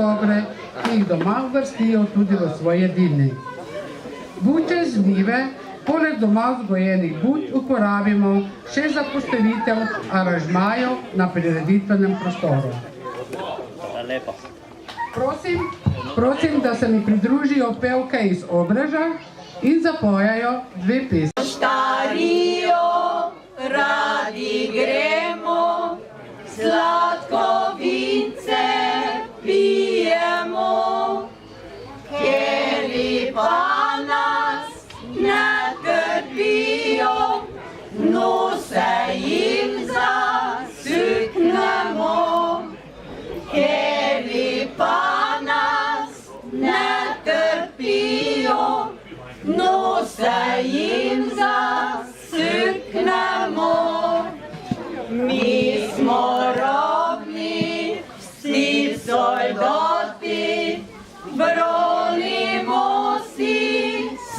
dobre, ki jih doma uvrstijo tudi v svoj jedilnik. Buče z njive poleg doma vzgojenih buč uporabimo še za postavitev aranžmajev na prireditvenem prostoru. Prosim, da se mi pridružijo pevke iz Obreža in zapojajo 2 pesmi. Štarijo, radi gremo, sladko vince pijemo, ker pa nas ne trpijo, nose jim zasuknemo, ker pa nas ne trpijo, nose jim zasuknemo. Mi smo robni, vsi soldati, branimo si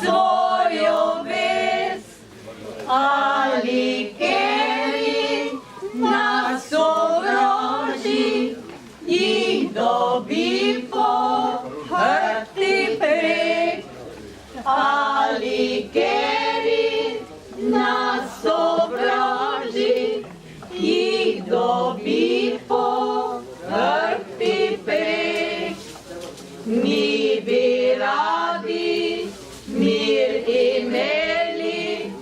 svojo vest, ali keri nas sovraži, jih dobi po hrbti prek, ali keri nas sovraži, jih dobi po hrbti prek. Mi bi radi mir imeli,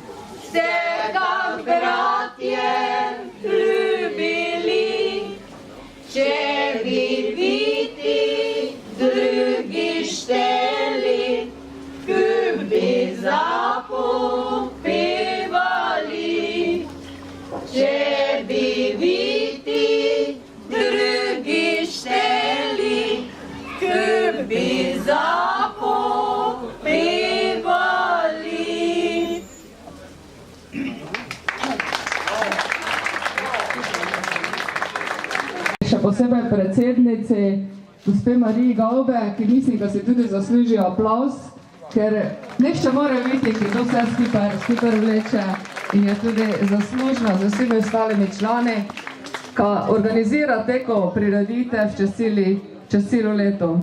se kak bratje ljubili, če bi biti drugi šteli, kup bi zapopevali, če bi biti drugi šteli, kup bi zapopevali. Še posebej predsednici, gospe Mariji Gaube, ki mislim, da si tudi zaslužijo aplavz, ker nihče mora biti, ki to vse skupaj vleče in je tudi zaslužna z vsemi ostalimi člani, ki organizira teko prireditev čez celo leto.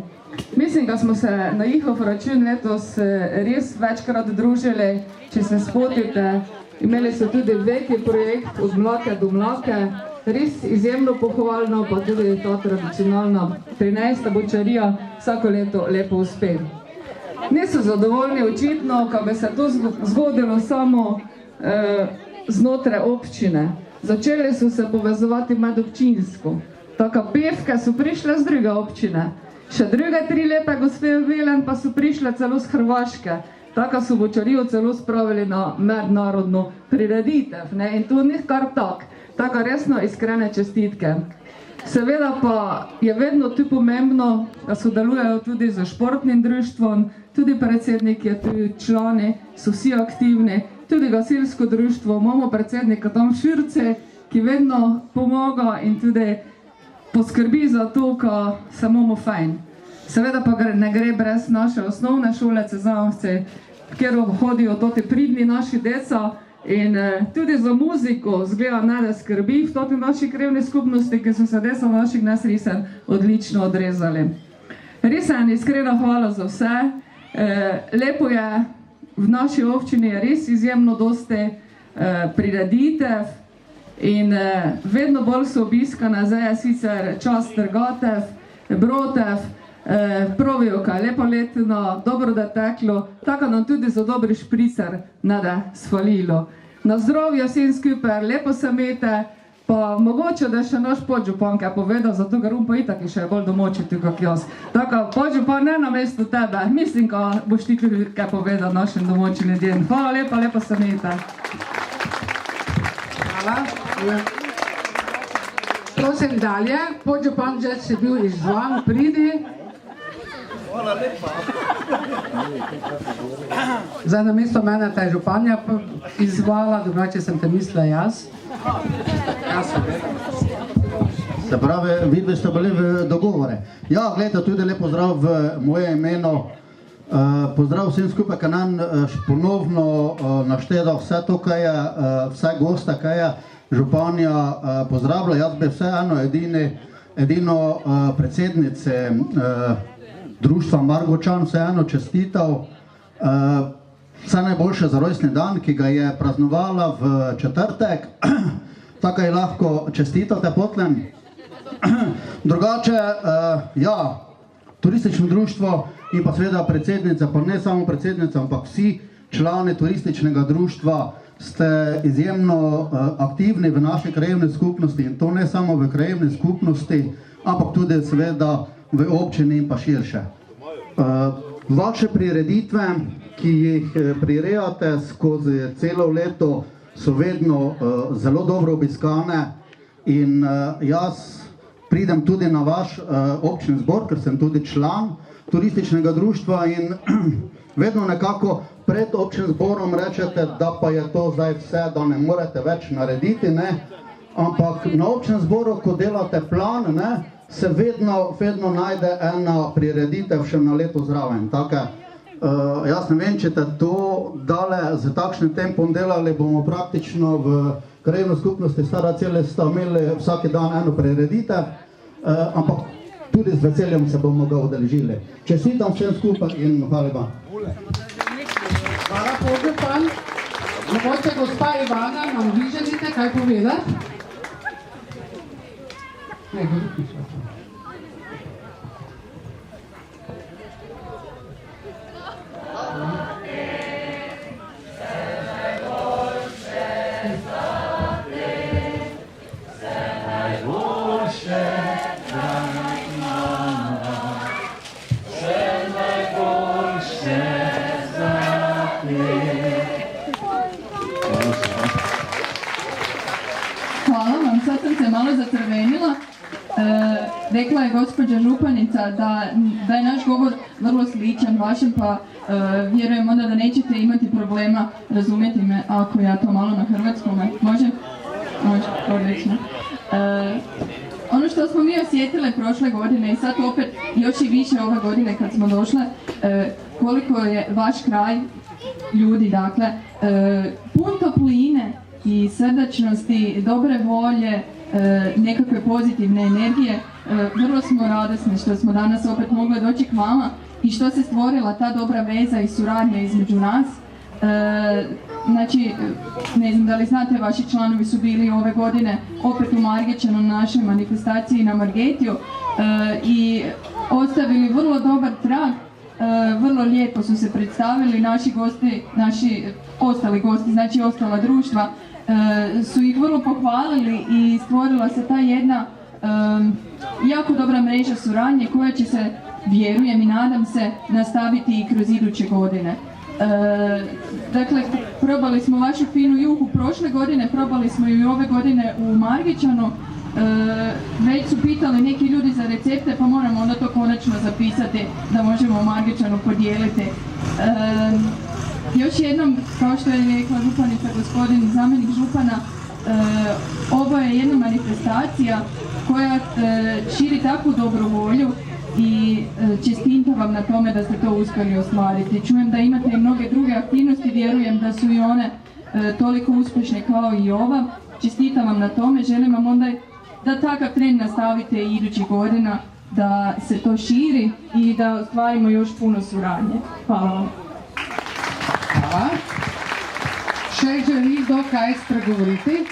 Mislim, da smo se na njihov račun letos res večkrat družili, če se spotite. Imeli so tudi veliki projekt od mlake do mlake, res izjemno pohvalno, pa tudi ta tradicionalna 13. bučarija vsako leto lepo uspe. Niso zadovoljni očitno, ko bi se to zgodilo samo znotraj občine. Začeli so se povezovati medobčinsko. Taka pevke so prišle z druge občine. Še druge 3 lepe gospe Velen pa so prišle celo z Hrvaške. Taka so bučarijo celo spravili na mednarodno prireditev. In to ni kar tak. Taka resno iskrene čestitke. Seveda pa je vedno tu pomembno, da sodelujejo tudi z športnim društvom, tudi predsednik je tu, člani so vsi aktivni, tudi gasilsko društvo, imamo predsednika tam Širce, ki vedno pomaga in tudi poskrbi za to, ko se imamo fajn. Seveda pa ne gre brez naše osnovne šole Cezanovci, kjer hodijo toti pridni naši deca in tudi za muziko zgleda ne da skrbi v toti naši krevni skupnosti, ki so se deca naših nesrisen odlično odrezali. Risen, iskrena hvala za vse. Lepo je, v naši občini je res izjemno dosti prireditev in vedno bolj so obiskane, zdaj je sicer čas trgatev, brotev, pravijo, kaj lepo letno, dobro da teklo, tako nam tudi za dobri špricer ne da svalilo. Na zdravje vsem skupaj, lepo se imejte, pa mogoče, da še naš podžupan kaj povedal, zato ker pa itak še je bolj domočiti, kak jaz. Tako, podžupan ne na mestu tebe, mislim, ko boš ti tudi kaj povedal našim domočim ljudem. Hvala lepa, lepo se imejte. Hvala. Prosim dalje, podžupan že si bil izzvan, pridi. Hvala lepa. Zdaj na mesto mene ta je županja izzvala, drugače sem te mislila jaz. Se pravi, vidvi ste bili v dogovore. Ja, gledajte, tudi lep pozdrav v moje imeno. Pozdrav vsem skupaj, ki nam ponovno našteda vse to, kaj je, vse gosta, kaj je županja pozdravila. Jaz bi vseeno edini edino predsednice društva Margočan vseeno čestital vse najboljše za rojstni dan, ki ga je praznovala v četrtek. Tako je lahko čestitate potlem. Drugače, ja, turistično društvo in pa seveda predsednica, pa ne samo predsednica, ampak vsi člani turističnega društva ste izjemno aktivni v naši krajevni skupnosti in to ne samo v krajevni skupnosti, ampak tudi seveda v občini in pa širše. Vaše prireditve, ki jih prirejate skozi celo leto, so vedno zelo dobro obiskane in jaz pridem tudi na vaš občni zbor, ker sem tudi član turističnega društva in vedno nekako pred občnim zborom rečete, da pa je to zdaj vse, da ne morete več narediti, ne? Ampak na občnem zboru, ko delate plan, ne, se vedno najde ena prireditev še na leto zraven. Take, jaz ne vem, če te to dale z takšnim tempom delali, bomo praktično v krajevni skupnosti Stara Celesta imeli vsak dan eno prireditev, ampak tudi z veseljem se bomo ga udeležili. Čestitam vsem skupaj in hvala lepa. Hvala, podžupan. Mogoče gospa Ivana, nam vi želite kaj povedati? Ne, Hvala vam, sad sam se malo zacrvenila. Rekla je gospođa županica da je naš govor vrlo sličan vašem, pa vjerujem onda da nećete imati problema razumjeti me ako ja to malo na hrvatskom. Može? Može, odlično. Ono što smo mi osjetile prošle godine i sad opet još i više ove godine kad smo došle, koliko je vaš kraj ljudi, dakle, pun topline i srdačnosti, dobre volje, nekakve pozitivne energije. Vrlo smo radosni što smo danas opet mogli doći k vama i što se stvorila ta dobra veza i suradnja između nas. Znači, ne znam da li znate, vaši članovi su bili ove godine opet u Margećanu na našoj manifestaciji na Margetiju i ostavili vrlo dobar trag. Vrlo lijepo su se predstavili naši gosti, naši ostali gosti, znači ostala društva, su ih vrlo pohvalili i stvorila se ta jedna jako dobra mreža suradnje koja će se, vjerujem i nadam se, nastaviti i kroz iduće godine. Dakle, probali smo vašu finu juhu prošle godine, probali smo ju i ove godine u Margećanu. Već su pitali neki ljudi za recepte, pa moramo onda to konačno zapisati da možemo u Margećanu podijeliti. Još jednom, kao što je rekla županica, gospodin zamjenik župana, ovo je jedna manifestacija koja širi takvu dobru volju i čestitam vam na tome da ste to uspjeli ostvariti. Čujem da imate i mnoge druge aktivnosti, vjerujem da su i one toliko uspješne kao i ova. Čestitam vam na tome, želim vam onda da takav trend nastavite i idućih godina, da se to širi i da ostvarimo još puno suradnje. Hvala vam. Hvala. Še želi kdo kaj spregovoriti?